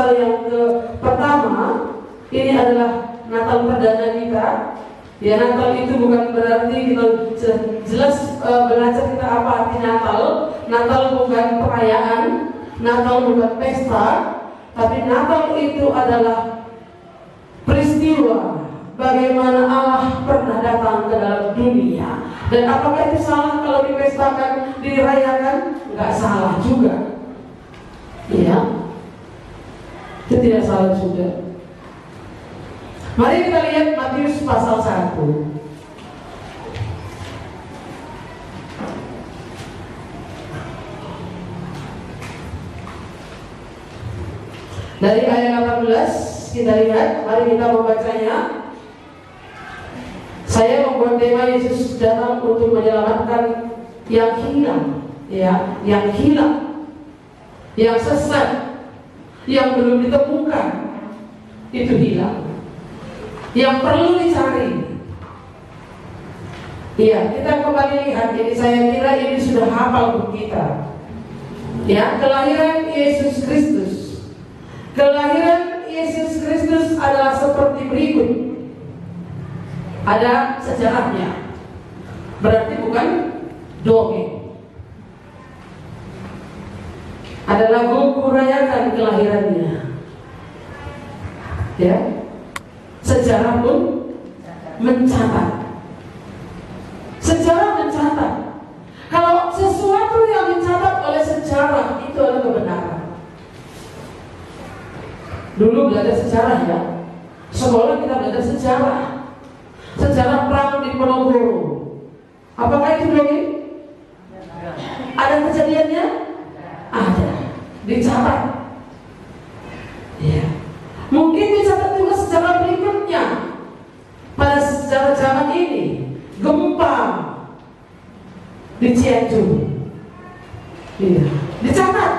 Natal yang pertama ini adalah Natal perdana kita. Ya, Natal itu bukan berarti kita jelas belajar kita apa arti Natal. Natal bukan perayaan, Natal bukan pesta, tapi Natal itu adalah peristiwa bagaimana Allah pernah datang ke dalam dunia. Dan apakah itu salah kalau dipestakan, dirayakan? Enggak salah juga. Iya, itu tidak salah juga. Mari kita lihat Matius pasal 1. Dari ayat 18 kita lihat, mari kita membacanya. Saya membuat tema Yesus datang untuk menyelamatkan yang hilang, ya, yang hilang, yang sesat, yang belum ditemukan, itu hilang. Yang perlu dicari. Iya, kita kembali lihat. Jadi saya kira ini sudah hafal untuk kita. Ya, kelahiran Yesus Kristus. Kelahiran Yesus Kristus adalah seperti berikut. Ada sejarahnya. Berarti bukan dongeng. Ada lagu kurayakan kelahirannya. Ya. Sejarah pun mencatat. Sejarah mencatat. Kalau sesuatu yang dicatat oleh sejarah itu adalah kebenaran. Dulu belajar sejarah ya. Sekolah kita belajar sejarah. Sejarah perang di Ponorogo. Apakah itu dongeng? Ada kejadiannya? Ada. Dicatat. Ya. Mungkin dicatat juga sejarah berikutnya. Pada sejarah zaman ini, gempa di Cianjur. Iya, dicatat.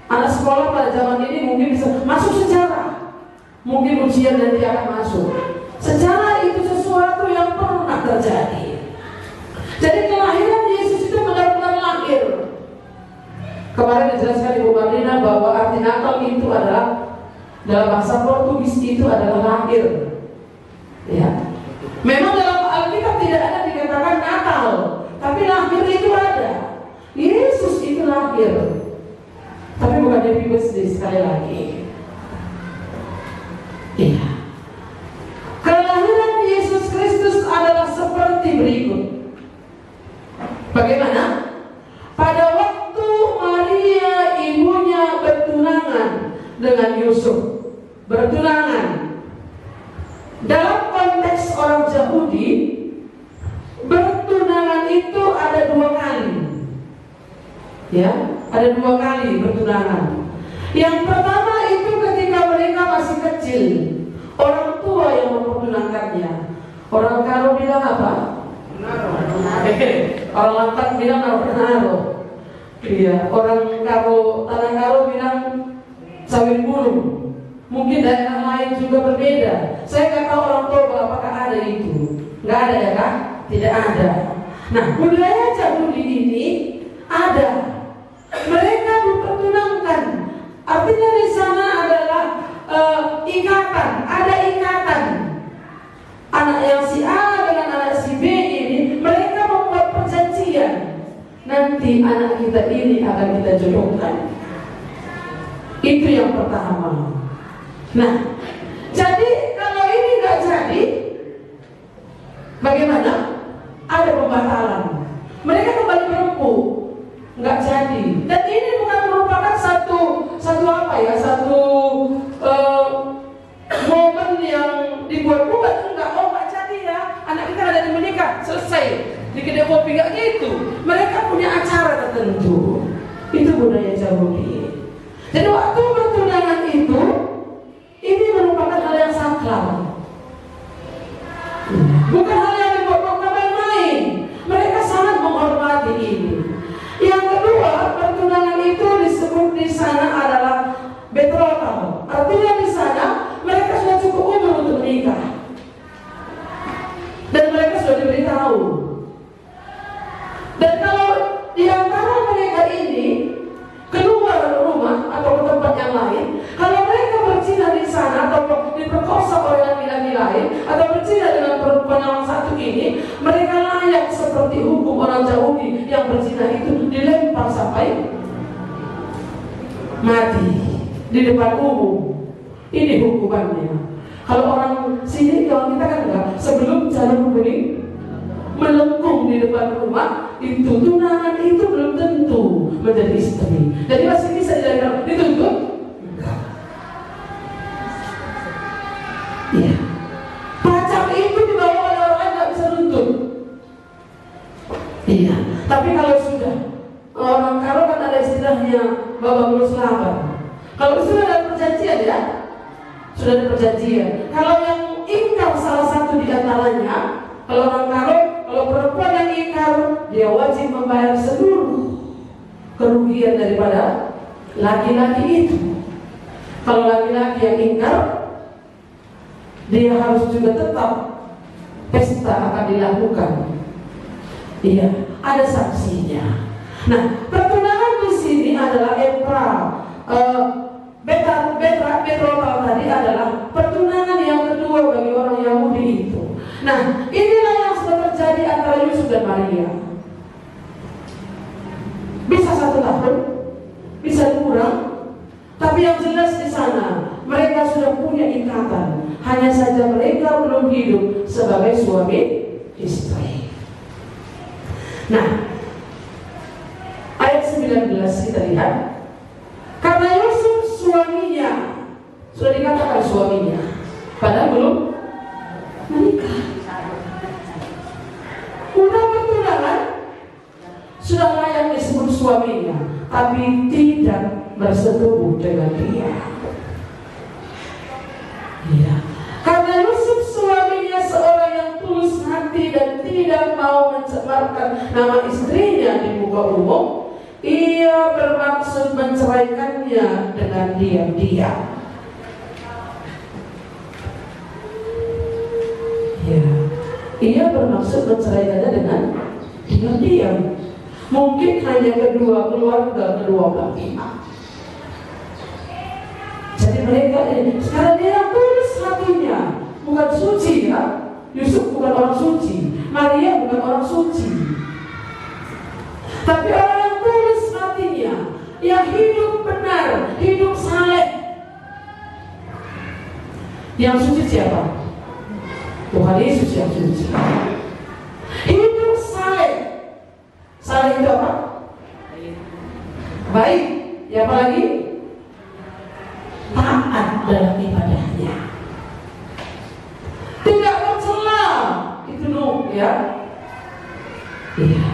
Anak sekolah pada zaman ini mungkin bisa masuk sejarah. Mungkin ujian nanti akan masuk. Sejarah itu sesuatu yang pernah terjadi. Jadi kelahiran Yesus itu benar-benar lahir. Kemarin dijelaskan Ibu Marlina bahwa arti Natal itu adalah dalam bahasa Portugis itu adalah lahir. Ya. Memang dalam Alkitab tidak ada dikatakan Natal, tapi lahir itu ada. Yesus itu lahir. Tapi bukan happy birthday sekali lagi. Iya. Kelahiran Yesus Kristus adalah seperti berikut. Bagaimana? Pada waktu Maria ibunya bertunangan dengan Yusuf. Bertunangan. Dalam konteks orang Yahudi, bertunangan itu ada 2 kali. Ya, ada 2 kali bertunangan. Yang pertama itu ketika mereka masih kecil, orang tua yang mempertunangkannya. Orang karo bilang apa? Orang lantak bilang naro. Iya, orang tanah karo bilang sawit burung. Mungkin daerah lain juga berbeda. Saya nggak tahu orang tua apakah ada itu. Nggak ada ya kan? Tidak ada. Nah, budaya Yahudi ini ada. Mereka dipertunangkan. Artinya di sana adalah ikatan. Ada ikatan. Anak yang si A dengan anak si B ini, mereka membuat perjanjian. Nanti anak kita ini akan kita jodohkan. Itu yang pertama. Nah, jadi kalau ini nggak jadi, bagaimana? Ada pembatalan. Mereka kembali berempu, nggak jadi. Dan ini bukan merupakan satu momen yang dibuat-buat. Nggak jadi ya. Anak kita ada di menikah, selesai di kedai kopi, nggak gitu. Mereka punya acara tertentu. Itu budaya Yahudi. Jadi waktu bertunangan itu, ini merupakan hal yang sakral. Bukan hal yang dibuat-buat main-main. Mereka sangat menghormati ini. Yang kedua, pertunangan itu disebut di sana adalah betrothal. Artinya di sana mereka sudah cukup umur untuk menikah. Dan mereka sudah diberitahu. Dan kalau di antara mereka ini keluar rumah atau ke tempat yang lain, kalau atau berzina dengan perempuan yang satu ini, mereka layak seperti hukum orang Yahudi yang berzina itu dilempar sampai mati di depan umum. Ini hukumannya. Kalau orang sini, kalau kita kan enggak, sebelum jalan kuning melengkung di depan rumah, itu tunangan itu belum tentu menjadi istri. Jadi masih bisa dituntut? Enggak. Iya. Pacar itu dibawa oleh orang lain nggak bisa nuntut. Iya. Tapi kalau sudah orang kalau kan ada istilahnya babak belum selamat. Kalau sudah ada perjanjian ya, sudah ada perjanjian. Kalau yang ingkar salah satu di antaranya, kalau orang kalau perempuan yang ingkar, dia wajib membayar seluruh kerugian daripada laki-laki itu. Kalau laki-laki yang ingkar, dia harus juga tetap pesta akan dilakukan. Iya, ada saksinya. Nah, pertunangan di sini adalah betrothal tadi adalah pertunangan yang kedua bagi orang Yahudi itu. Nah, inilah yang sudah terjadi antara Yusuf dan Maria. Bisa 1 tahun, bisa kurang, tapi yang jelas di sana mereka sudah punya ikatan. Hanya saja mereka belum hidup sebagai suami istri. Nah, ayat 19 kita lihat. Karena Yusuf suaminya, sudah dikatakan suaminya, padahal belum menikah. Udah bertunangan, sudah layak disebut suaminya, tapi tidak bersetubuh dengan dia. Ya. Karena Yusuf suaminya seorang yang tulus hati dan tidak mau mencemarkan nama istrinya di muka umum, ia bermaksud menceraikannya dengan diam-diam. Ya, ia bermaksud menceraikannya dengan diam-diam. Mungkin hanya kedua keluarga, kedua belah pihak. Jadi mereka ini sekarang dia tulus hatinya, bukan suci ya. Yusuf bukan orang suci, Maria bukan orang suci, tapi orang yang tulus hatinya, yang hidup benar, hidup saleh. Yang suci siapa? Tuhan Yesus yang suci. Hidup saleh. Saleh itu apa? Baik. Ya apa lagi? Taat dalam ibadahnya. Tidak mencela. Itu Nuh ya. Iya.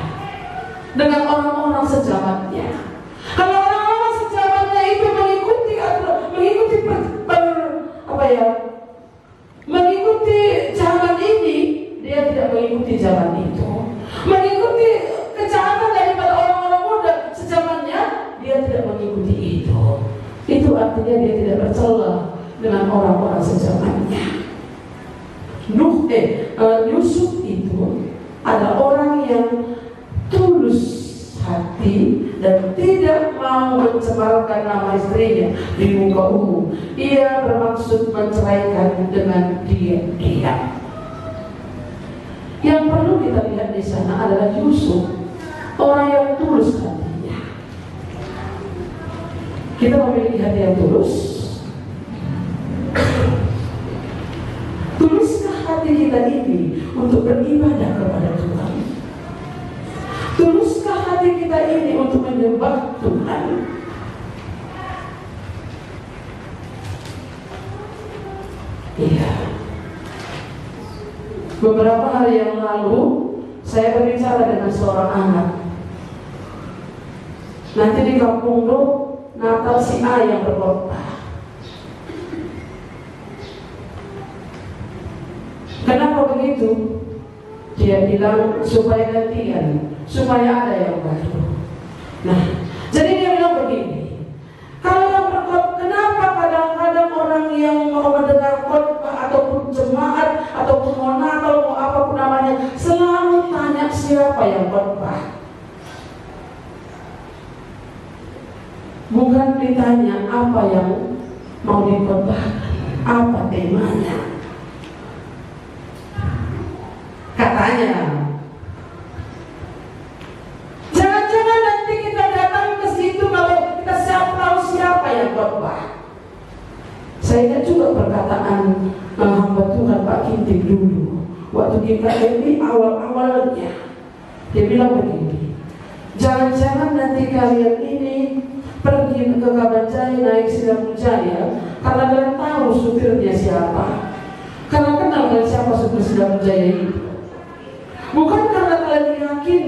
Dengan orang-orang sejamannya. Kalau orang-orang sejamannya itu mengikuti mengikuti zaman ini, dia tidak mengikuti zaman itu. Mengikuti kejahatan daripada orang-orang muda sejamannya, dia tidak mengikuti itu. Itu artinya dia tidak bercela dengan orang-orang sejamannya. Yusuf itu adalah orang yang tulus hati dan tidak mau mencemarkan nama istrinya di muka umum. Ia bermaksud menceraikan dengan diam-diam. Yang perlu kita lihat di sana adalah Yusuf, orang yang tulus hatinya. Kita memiliki hati yang tulus. Tuluskah hati kita ini untuk beribadah kepada Tuhan? Tuluskah hati kita ini untuk menyembah Tuhan? Iya. Beberapa hari yang lalu saya berbicara dengan seorang anak. Nanti di kampung lo Natal si A yang berkhotbah. Kenapa begitu? Dia bilang supaya gantian, supaya ada yang baru. Nah, jadi dia bilang begini. Kalau yang berkhotbah, kenapa kadang-kadang orang yang mau mendengar khotbah ataupun jemaat ataupun mau Natal mau apapun namanya selalu tanya siapa yang khotbah? Bukan ditanya apa yang mau dikhotbahkan, apa temanya. katanya. Jangan-jangan nanti kita datang ke situ kalau kita tahu siapa yang khotbah. Saya ingat juga perkataan hamba Tuhan Pak Kinting dulu waktu kita ini awal-awalnya. Dia bilang begini, jangan-jangan nanti kalian ini pergi ke Kabanjaya naik Silang Jaya karena kalian tahu supirnya siapa, karena kenal kalian siapa supir Silang Jaya itu. Bukan karena kalian yakin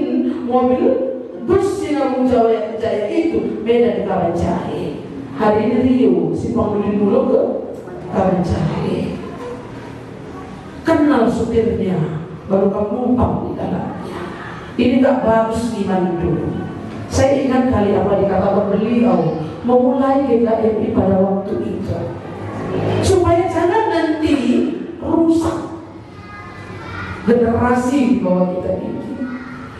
mobil bus Silang Jaya itu beda di Kabanjaya. Hari ini Rio simpang dulu ke Kabanjaya, kenal supirnya, baru kamu numpang di dalamnya. Ini gak bagus iman dulu. Saya ingat kali apa dikatakan beliau memulai GKMI pada waktu itu, supaya jangan nanti rusak generasi di bawah kita ini,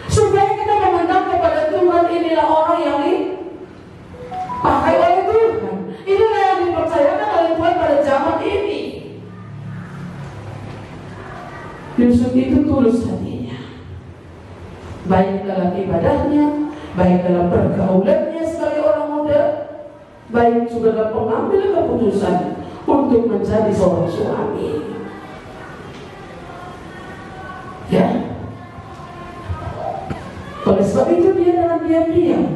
supaya kita memandang kepada Tuhan inilah orang yang dipakai oleh Tuhan, inilah yang dipercayakan oleh Tuhan pada zaman ini. Yusuf itu tulus hatinya, baik dalam ibadahnya, baik dalam pergaulannya sebagai orang muda, baik juga dalam pengambilan keputusan untuk menjadi seorang suami. Ya, oleh sebab itu dia dengan diam-diam,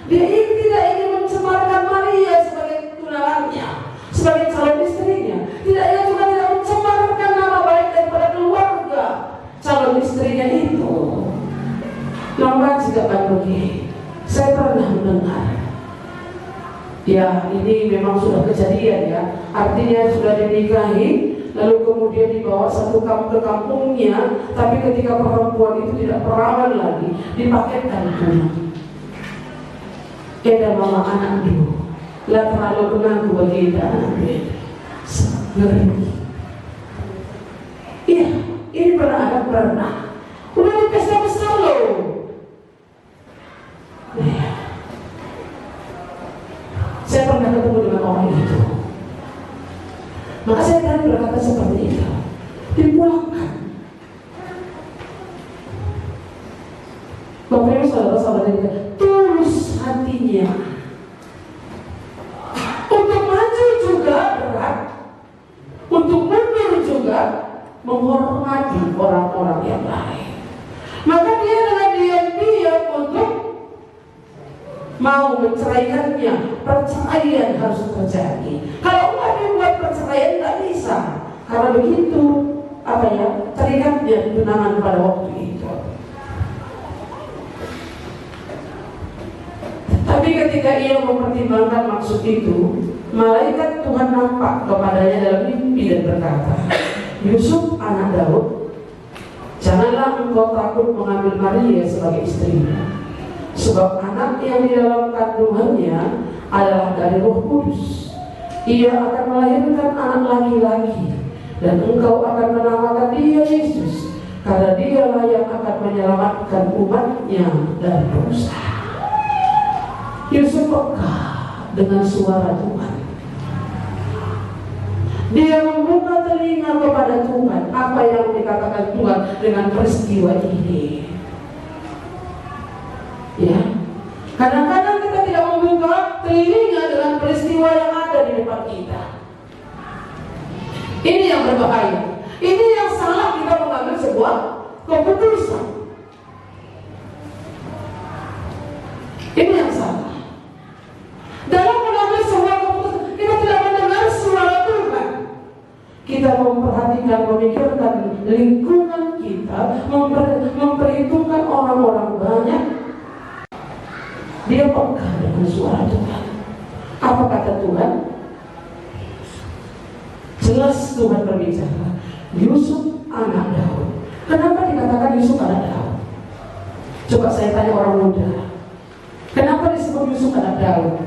dia tidak ingin mencemarkan Maria sebagai tunangannya, sebagai calon istrinya. Ia juga tidak mencemarkan nama baik daripada keluarga calon istrinya itu. Namun jika begini, saya pernah mendengar, ya ini memang sudah kejadian ya, artinya sudah dinikahi, lalu kemudian dibawa satu kampung ke kampungnya, tapi ketika perempuan itu tidak perawan lagi, dipaketkan pulang. Ada mama anak dulu, lah terlalu mengganggu bagi anak dia. Ngeri. Iya, ini pernah. Udah di pesta besar loh. Saya pernah ketemu dengan orang itu. Maka saya tadi berkata seperti itu, dipulangkan. Bapak Ibu saudara-saudara, tulus hatinya untuk maju juga berat, untuk mundur juga menghormati orang-orang yang lain. Maka dia dengan diam-diam untuk mau menceraikannya. Perceraian harus terjadi. Kalau enggak dibuat perceraian nggak bisa, karena begitu terikatnya tunangan pada waktu itu. Tapi ketika ia mempertimbangkan maksud itu, malaikat Tuhan nampak kepadanya dalam mimpi dan berkata, Yusuf anak Daud, janganlah engkau takut mengambil Maria sebagai istrinya, sebab anak yang di dalam kandungannya adalah dari Roh Kudus. Ia akan melahirkan anak laki-laki, dan engkau akan menamakan dia Yesus, karena dialah yang akan menyelamatkan umatnya dari dosa. Yusuf peka dengan suara Tuhan. Dia membuka telinga kepada Tuhan, apa yang dikatakan Tuhan dengan peristiwa ini. Ya, kadang-kadang kita tidak membuka telinga dengan peristiwa yang ada di depan kita. Ini yang berbahaya. Ini yang salah kita mengambil sebuah keputusan. Ini yang salah. Dalam mengambil sebuah keputusan, kita tidak mendengar suara Tuhan. Kita memperhatikan, memikirkan lingkungan kita, memperhitungkan orang-orang banyak. Dia peka dengan suara Tuhan. Apa kata Tuhan? Jelas Tuhan berbicara, Yusuf anak Daud. Kenapa dikatakan Yusuf anak Daud? Coba saya tanya orang muda, kenapa disebut Yusuf anak Daud?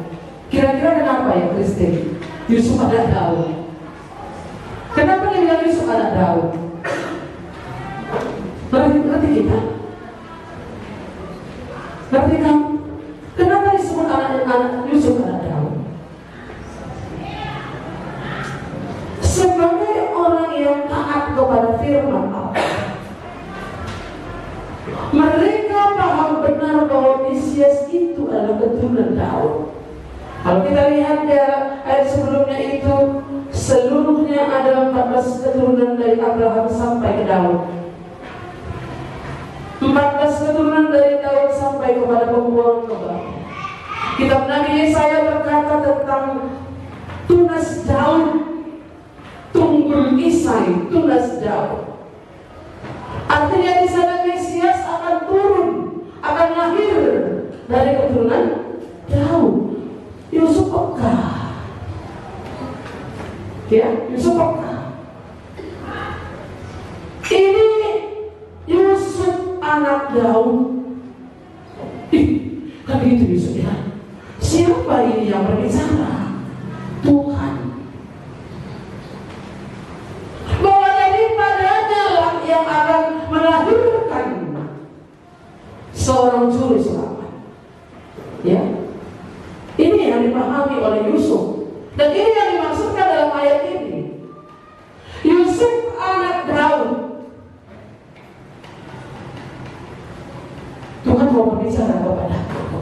Kira-kira kenapa ya Kristen? Yusuf anak Daud. Kenapa dia bilang Yusuf anak Daud? Ngerti kita? Ngerti kamu? Kenapa disebut anak Yusuf anak Daud? Sebagai orang yang taat kepada firman Allah, benar bahwa Mesias itu adalah keturunan Daud. Kalau kita lihat di ayat sebelumnya itu, seluruhnya ada 14 keturunan dari Abraham sampai ke Daud. 14 keturunan dari Daud sampai kepada pembuangan kembali. Kitab Nabi Yesaya berkata tentang tunas Daud, tunggul Isai, tunas Daud. Artinya di sana Mesias akan turun, akan lahir dari keturunan Daud. Yusuf peka, ya, Yusuf peka. Ini Yusuf anak Daud. Kan gitu Yusuf ya. Siapa ini yang berbicara? Tuhan. Bahwa daripadanya lah yang akan melahirkan seorang juru selamat. Ya. Ini yang dipahami oleh Yusuf. Dan ini yang dimaksudkan dalam ayat ini. Yusuf anak Daud. Tuhan mau berbicara kepada aku.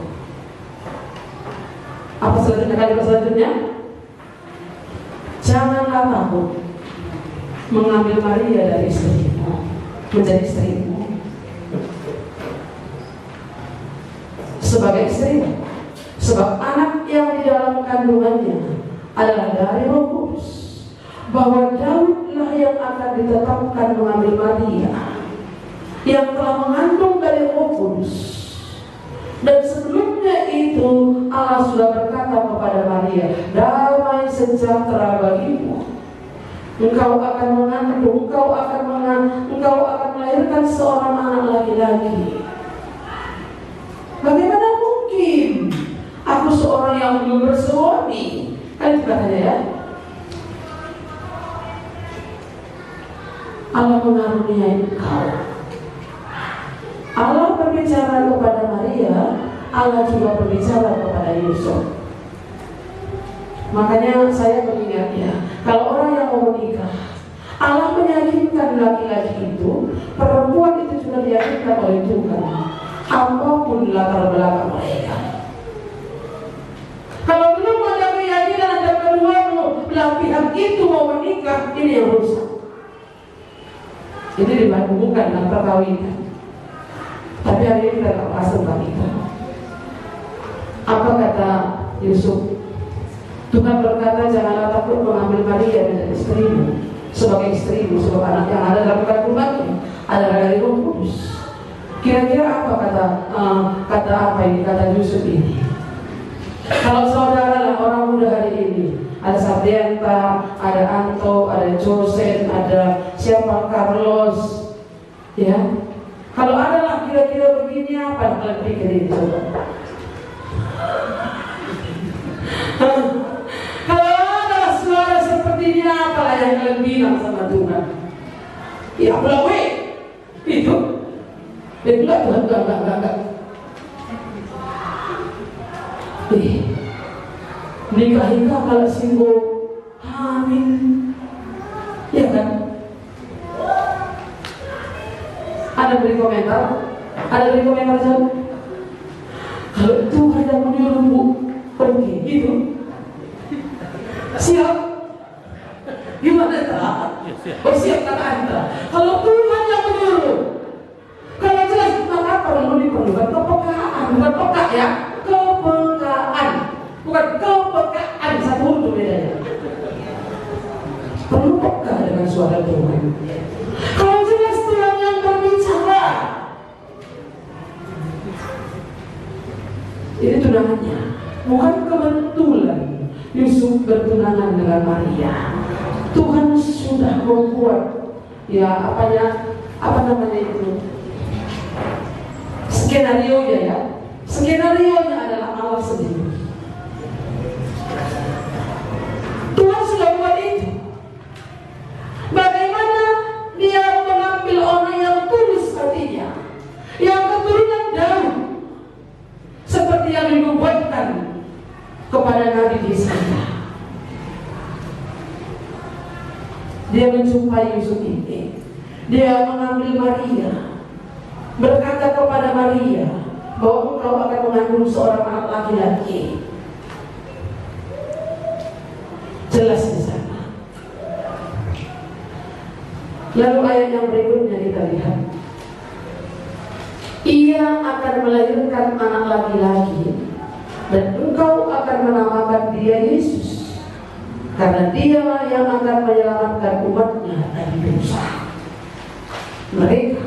Apa selanjutnya, kalimat selanjutnya? Janganlah takut mengambil Maria dari istrimu, menjadi istrimu, sebagai istrimu. Sebab anak yang di dalam kandungannya adalah dari Roh Kudus. Bahwa Daudlah yang akan ditetapkan mengambil Maria, yang telah mengandung dari Roh Kudus. Dan sebelumnya itu Allah sudah berkata kepada Maria, damai sejahtera bagimu. Engkau akan mengandung, engkau akan melahirkan seorang anak laki-laki. Bagaimana mungkin? Aku seorang yang belum bersuami. Kan itu katanya ya. Allah mengaruniai engkau. Allah berbicara kepada Maria, Allah juga berbicara kepada Yusuf. Makanya saya mengingat ya, kalau orang yang mau menikah, Allah meyakinkan laki-laki itu, perempuan itu juga diyakinkan oleh Tuhan. Apapun latar belakang mereka. Kalau belum ada keyakinan antara kedua belah pihak itu mau menikah, ini yang rusak. Ini dibandingkan dengan perkawinan. Tapi hari ini kita tak bahas tentang itu. Apa kata Yusuf? Tuhan berkata, janganlah takut mengambil Maria menjadi istrimu, sebagai istrimu, sebab anak yang ada dalam kandungannya adalah dari Roh Kudus. Kira-kira apa kata apa ini, kata Yusuf ini? Kalau saudara lah orang muda hari ini, ada Sabrianta, ada Anto, ada Josen, ada siapa, Carlos, ya. Kalau ada lah kira-kira begini, apa yang kalian pikirin coba? Kalau ada suara sepertinya, apa yang kalian bilang sama Tuhan? Ya belawe, itu, dia bilang Tuhan enggak. Nikahin kalau singgung hamil, ya kan? Ada beri komentar jauh. Kalau Tuhan yang menyuruhmu pergi, gitu. Siap? Gimana tak? Siap kata Anda. Kalau Tuhan yang menyuruh, kalau jelas maka perlu diperlukan kepekaan, bukan peka ya, kepekaan, bukan kepekaan, satu huruf bedanya. Perlu peka dengan suara Tuhan. Kalau jelas Tuhan yang berbicara, ini tunangannya, bukan kebetulan Yusuf bertunangan dengan Maria. Tuhan sudah membuat apa namanya itu, skenario-nya ya. Skenario-nya adalah Allah sendiri. Tuhan sudah buat itu. Bagaimana dia mengambil orang yang tulus hatinya, yang keturunan Daud, seperti yang dinubuatkan kepada Nabi Yesaya. Dia menjumpai Yusuf ini. Dia mengambil Maria, berkata kepada Maria, bahwa engkau akan mengandung seorang anak laki-laki. Jelas di sana. Lalu ayat yang berikutnya kita lihat. Ia akan melahirkan anak laki-laki dan engkau akan menamakan dia Yesus, karena dialah yang akan menyelamatkan umatnya dari dosa mereka,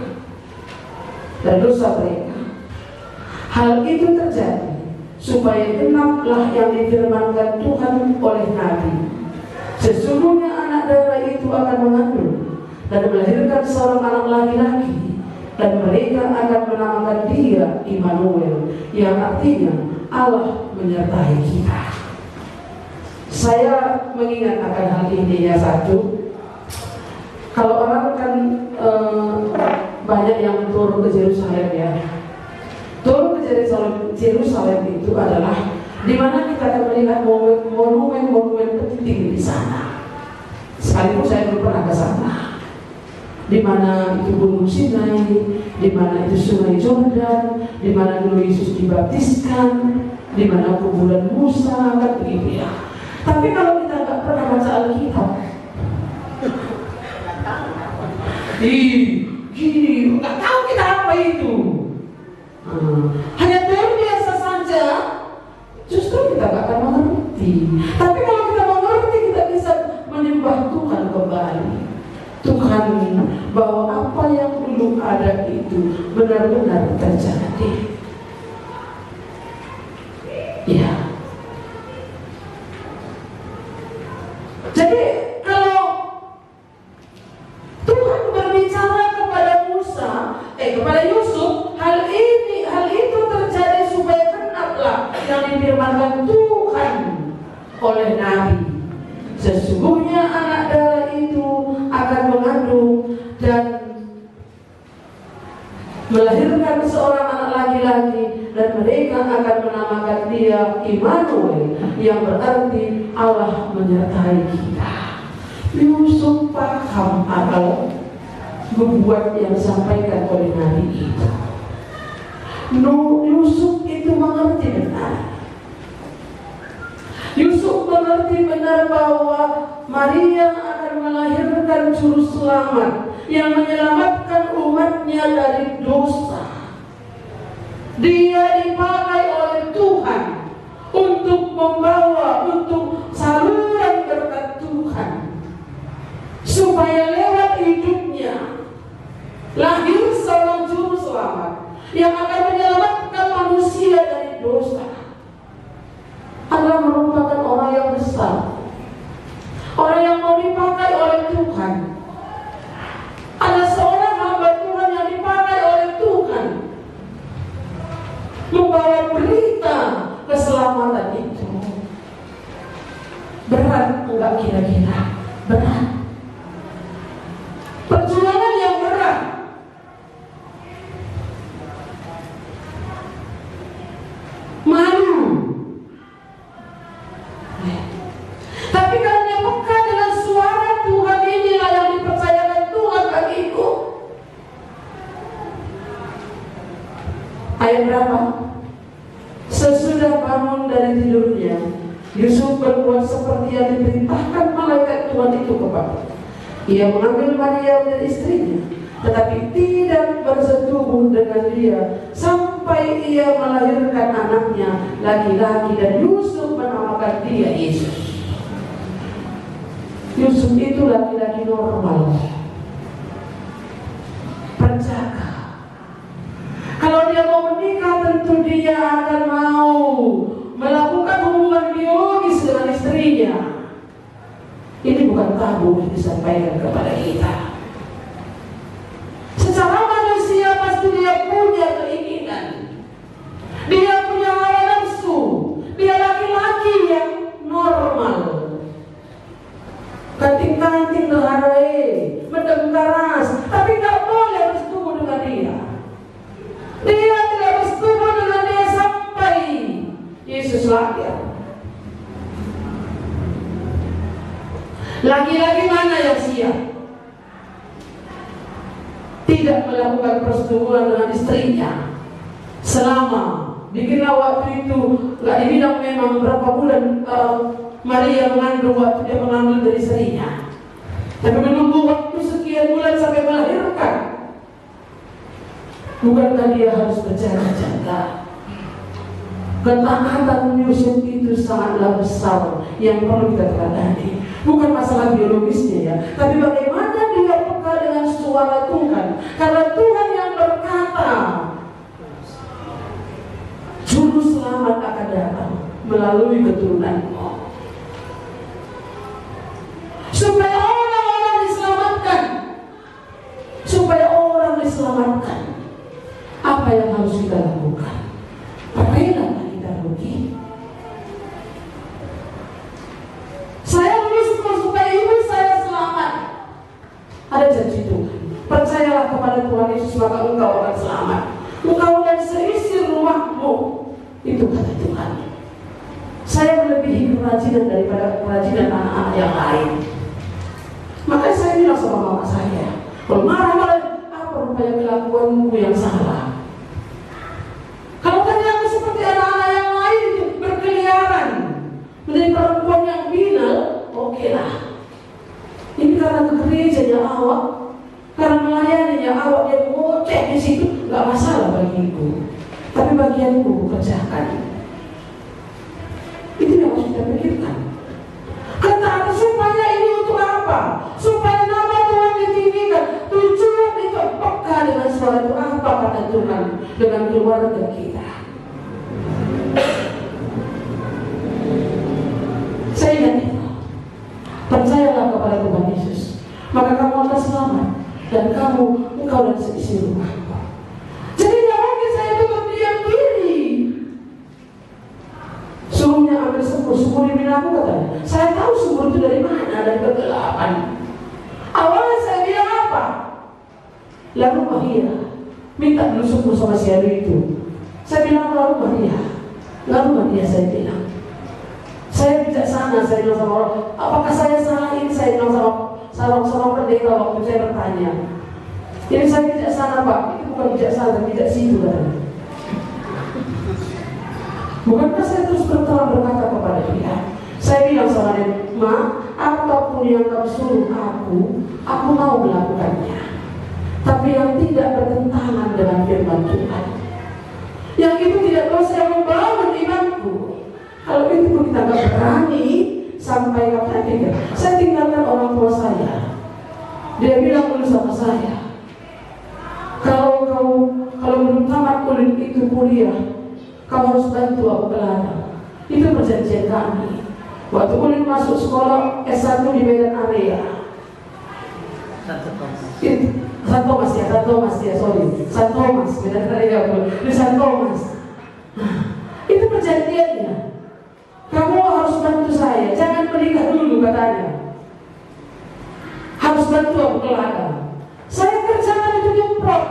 dari dosa mereka. Hal itu terjadi supaya genaplah yang difirmankan Tuhan oleh Nabi. Sesungguhnya anak darah itu akan mengandung dan melahirkan seorang anak laki-laki, dan mereka akan menamakan dia Immanuel, yang artinya Allah menyertai kita. Saya mengingat akan hal ini ya. Satu, kalau orang kan banyak yang turun ke Yerusalem ya. Turun ke Yerusalem itu adalah di mana kita akan melihat monumen-monumen penting di sana. Sekalipun saya belum pernah ke sana. Di mana itu Gunung Sinai, di mana itu Sungai Jordan, di mana dulu Yesus dibaptiskan, di mana kuburan Musa, kan begitu ya. Tapi kalau kita nggak pernah baca Alkitab, gini, nggak tahu kita apa itu. Hanya turun biasa saja, justru kita nggak akan mengerti. Tapi kalau kita mengerti, kita bisa menyembah Tuhan kembali. Tuhan, bahwa apa yang dulu ada itu benar-benar terjadi. Ya. Jadi kalau Tuhan berbicara kepada kepada Yusuf, hal itu terjadi supaya genaplah yang difirmankan Tuhan oleh Nabi. Sesungguhnya anak darah itu akan mengandung dan melahirkan seorang anak laki-laki, dan mereka akan menamakan dia Immanuel, yang berarti Allah menyertai kita. Yusuf paham akal membuat yang disampaikan oleh Nabi itu. Yusuf itu mengerti benar. Yusuf mengerti benar bahwa Maria akan melahirkan juru selamat yang menyelamatkan umatnya dari dosa. Dia dipakai oleh Tuhan untuk untuk saluran berkat Tuhan, supaya lewat hidupnya lahir seorang juru selamat yang akan menyelamatkan manusia dari dosa. Adalah merupakan orang yang besar, orang yang mau dipakai oleh Tuhan. Ada seorang hamba Tuhan yang dipakai oleh Tuhan membawa berita keselamatan itu. Berat enggak kira-kira? Berat. Perjuangan yang berat. Malu. Tapi karena peka dengan suara Tuhan, inilah yang dipercayakan Tuhan bagiku. Ayat berapa? Sesudah bangun dari tidurnya, Yusuf berbuat seperti yang diperintahkan malaikat Tuhan itu kepada. Ia mengambil Maria dan istrinya, tetapi tidak bersetubuh dengan dia sampai ia melahirkan anaknya laki-laki, dan Yusuf menamakan dia Yesus. Yusuf itu laki-laki normal, penjaga. Kalau dia mau menikah, tentu dia akan mau melakukan hubungan biologis dengan istrinya. Ini bukan tabu disampaikan kepada kita. Secara manusia pasti dia punya keinginan, dia punya hawa nafsu, dia laki-laki yang normal. Kanting-kanting leharai, mendem keras, tapi tak boleh bersetubuh dengan dia. Dia tidak bersetubuh dengan dia sampai Yesus lahir. Laki-laki mana yang siap tidak melakukan persetubuhan dengan istrinya? selama bikinlah waktu itu nggak dibilang memang berapa bulan Maria mengandung waktu dia mengambil dari serinya, tapi menunggu waktu sekian bulan sampai melahirkan. Bukankah dia harus berjaga-jaga? Ketaatan Yusuf itu sangatlah besar yang perlu kita teladani. Bukan masalah biologisnya ya, tapi bagaimana dia peka dengan suara Tuhan. Karena Tuhan yang berkata, juru selamat akan datang melalui keturunanmu, supaya orang-orang diselamatkan. Supaya orang diselamatkan. Apa yang harus kita lakukan? Percayalah kita rugi. Saya lulus supaya ibu saya selamat. Ada janji Tuhan. Percayalah kepada Tuhan Yesus, maka engkau akan selamat. Engkau dan seisi rumahmu. Itu kata Tuhan. Saya melebihi kerajinan daripada kerajinan anak-anak yang lain. Makanya saya bilang sama mama saya, kalau marah-marah, apa rupanya kelakuanmu yang salah? Kalau ternyata seperti anak-anak yang lain itu berkeliaran menjadi perempuan yang binal, oke lah. Ini karena ke gerejanya awak, karena melayaninya awak, dia ngoceh di situ, nggak masalah bagiku. Tapi bagianku kerjakan. Itu yang harus kita pikirkan. Kata supaya ini untuk apa? Supaya nama Tuhan ditinggikan. Tujuan itu peka dengan suara itu apa kata Tuhan dengan keluarga kita. Saya ingat itu. Percayalah kepada Tuhan Yesus, maka kamu akan selamat dan engkau dan seisi rumahmu. Jadi tidak mungkin saya itu berdiam diri. Sumurnya ambil sumur dibilang aku katanya. Saya tahu sumur itu dari mana, dari kegelapan. Awalnya saya bilang apa? Lalu Maria minta dulu sumur sama si Adu itu. Saya bilang lalu Maria saya bilang. Saya bijaksana, saya bilang sama orang, apakah saya salah ini? Saya bilang sama pendeta waktu saya bertanya. Jadi saya bijaksana Pak, itu bukan bijaksana, tidak situ katanya. Bukankah saya terus berterang berkata kepada dia? Saya bilang sama dia, Ma, apapun yang kamu suruh aku mau melakukannya. Tapi yang tidak bertentangan dengan firman Tuhan. Yang itu tidak bisa membangun imanku. Kalau itu pun kita gak berani sampai kapan kita. Saya tinggalkan orang tua saya. Dia bilang dulu sama saya, kalau belum tamat kuliah, kamu harus bantu aku ke ladang. Itu perjanjian kami. Waktu Ulin masuk sekolah S1 di Medan Area. San Thomas ya, sorry. San Thomas, Medan Area di San Thomas. Itu perjanjiannya. Kamu harus bantu saya, jangan menikah dulu katanya. Harus bantu aku ke ladang. Saya kerjakan itu nyemprot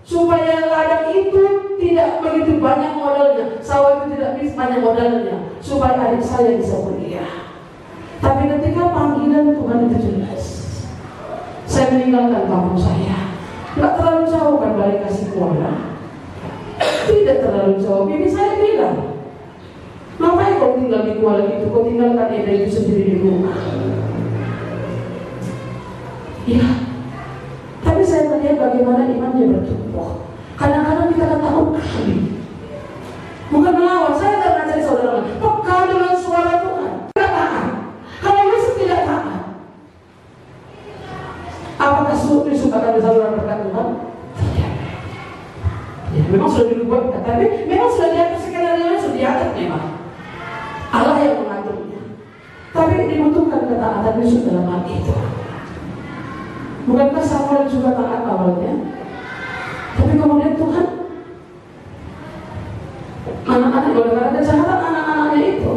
supaya ladang itu tidak begitu banyak modalnya, sawah itu tidak banyak modalnya, supaya adik saya bisa kuliah. Tapi ketika panggilan Tuhan itu jelas, saya meninggalkan kampung saya. Nggak terlalu jauh kan balik kasih kuala, tidak terlalu jauh. Bibi saya bilang, ngapain kau tinggal di kuala itu? Kau tinggalkan Eda itu sendiri di rumah. Ya, tapi saya melihat bagaimana imannya bertumbuh. Kadang-kadang kita kan takut kali, bukan melawan. Saya tidak ngajari saudara, peka dengan suara Tuhan. Tidak taat. Kalau Yusuf tidak taat, apakah Yusuf akan bisa berkat Tuhan? Tidak. Ya, memang sudah dibuat, tapi memang sudah diatur skenario, sudah diatur memang. Allah yang mengaturnya. Tapi dibutuhkan ketaatan Yusuf dalam hal itu. Bukankah Samuel juga taat awalnya? Tapi kemudian Tuhan, anak-anak oleh karena kejahatan anak-anaknya itu,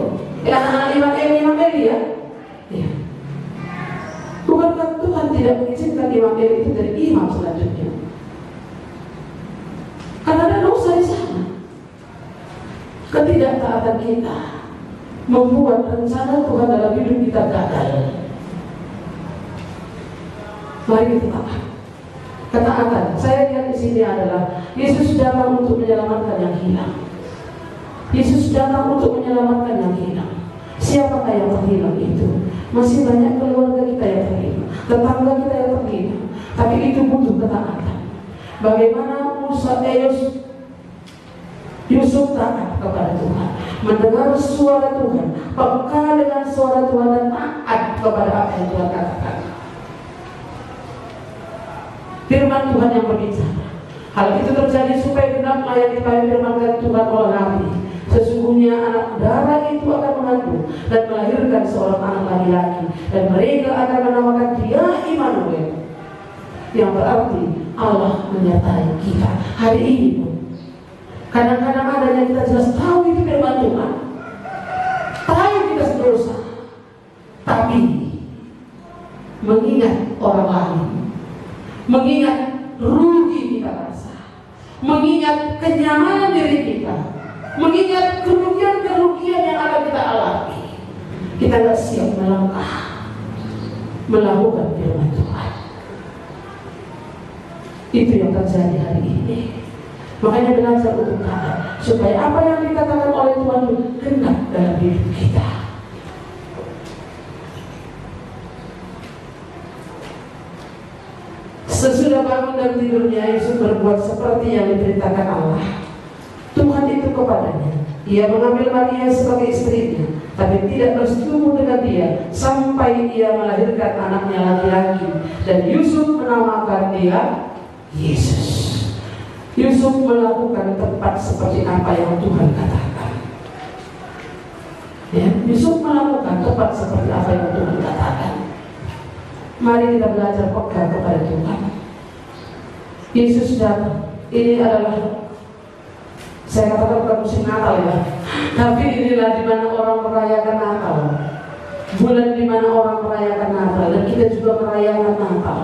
anak-anak Imam Eli ya. Bukankah Tuhan tidak mengizinkan Imam Eli itu dari imam selanjutnya? Karena ada dosa di sana. Ketidaktaatan kita membuat rencana Tuhan dalam hidup kita gagal. Mari kita taat. Ketaatan. Saya lihat di sini adalah Yesus datang untuk menyelamatkan yang hilang. Yesus datang untuk menyelamatkan yang hilang. Siapakah yang terhilang itu? Masih banyak keluarga kita yang terhilang, tetangga kita yang terhilang. Tapi itu butuh ketaatan. Bagaimana Yusuf taat kepada Tuhan, mendengar suara Tuhan, peka dengan suara Tuhan dan taat kepada apa yang Tuhan katakan. Firman Tuhan yang berbicara. Hal itu terjadi supaya genaplah yang difirmankan Tuhan oleh Nabi. Sesungguhnya anak darah itu akan mengandung dan melahirkan seorang anak laki-laki, dan mereka akan menamakan dia Immanuel, yang berarti Allah menyertai kita. Hari ini pun kadang-kadang ada yang kita jelas tahu itu firman Tuhan, tahu kita berdosa, tapi mengingat orang lain, mengingat rugi kita rasa, mengingat kenyamanan diri kita, mengingat kerugian yang akan kita alami, kita tidak siap melangkah melakukan firman Tuhan. Itu yang terjadi hari ini. Makanya belajar untuk taat, supaya apa yang dikatakan oleh Tuhan itu genap dalam hidup kita. Sesudah bangun dari tidurnya, Yusuf berbuat seperti yang diperintahkan Allah Tuhan itu kepadanya. Ia mengambil Maria sebagai istrinya, tapi tidak bersetubuh dengan dia sampai ia melahirkan anaknya laki-laki, dan Yusuf menamakan dia Yesus. Yusuf melakukan tepat seperti apa yang Tuhan katakan. Ya, Yusuf melakukan tepat seperti apa yang Tuhan katakan. Mari kita belajar peka kepada Tuhan. Yesus datang. Ini adalah, saya katakan bukan musim Natal ya, tapi inilah di mana orang merayakan Natal, bulan di mana orang merayakan Natal, dan kita juga merayakan Natal.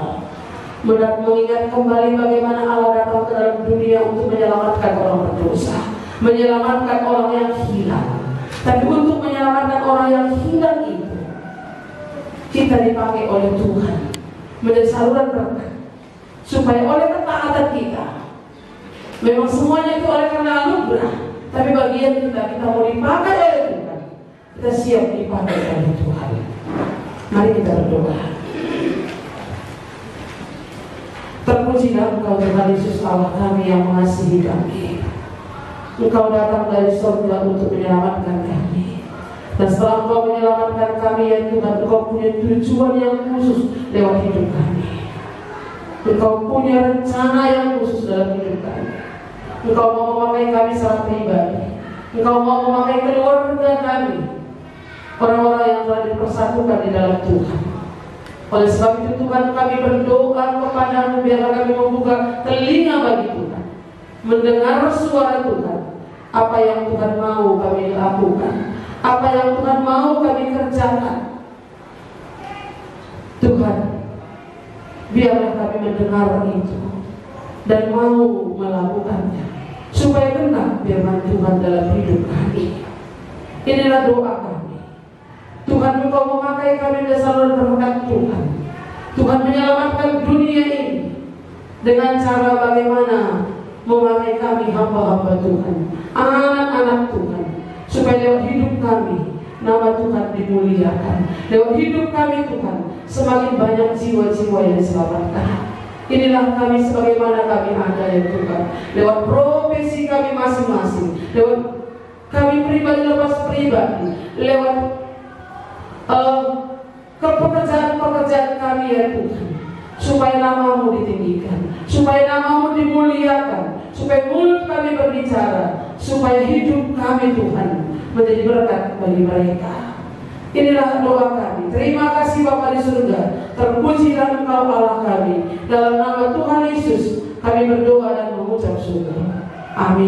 Mengingat kembali bagaimana Allah datang ke dalam dunia untuk menyelamatkan orang berdosa, menyelamatkan orang yang hilang. Tapi untuk menyelamatkan orang yang hilang itu, kita dipakai oleh Tuhan menjadi saluran berkat, supaya oleh ketaatan kita, memang semuanya itu oleh karena anugerah, tapi bagian kita mau dipakai oleh Tuhan, kita siap dipakai oleh Tuhan. Mari kita berdoa. Terpujilah Engkau Tuhan Yesus Allah kami yang mengasihi kami. Engkau datang dari surga untuk menyelamatkan kami. Dan setelah Engkau menyelamatkan kami ya Tuhan, Engkau punya tujuan yang khusus lewat hidup kami. Engkau punya rencana yang khusus dalam hidup kami. Engkau mau memakai kami secara pribadi. Engkau mau memakai keluarga kami, orang-orang yang telah dipersatukan di dalam Tuhan. Oleh sebab itu Tuhan, kami berdoa kepadamu, biarlah kami membuka telinga bagi Tuhan, mendengar suara Tuhan. Apa yang Tuhan mau kami lakukan, apa yang Tuhan mau kami kerjakan. Tuhan, biarlah kami mendengar itu dan mau melakukannya, supaya benar firman Tuhan dalam hidup kami. Inilah doa kami. Tuhan, Engkau memakai kami menjadi saluran berkat Tuhan. Tuhan menyelamatkan dunia ini dengan cara bagaimana memakai kami hamba-hamba Tuhan, anak-anak Tuhan, supaya lewat hidup kami nama Tuhan dimuliakan. Lewat hidup kami Tuhan, semakin banyak jiwa-jiwa yang diselamatkan. Inilah kami sebagaimana kami ada ya Tuhan, lewat profesi kami masing-masing, lewat kami pribadi lepas pribadi, lewat pekerjaan kami ya Tuhan, supaya nama-Mu ditinggikan, supaya nama-Mu dimuliakan, supaya mulut kami berbicara, supaya hidup kami Tuhan menjadi berkat bagi mereka. Inilah doa kami. Terima kasih Bapa di surga. Terpujilah Engkau Allah kami. Dalam nama Tuhan Yesus kami berdoa dan mengucap syukur. Amin.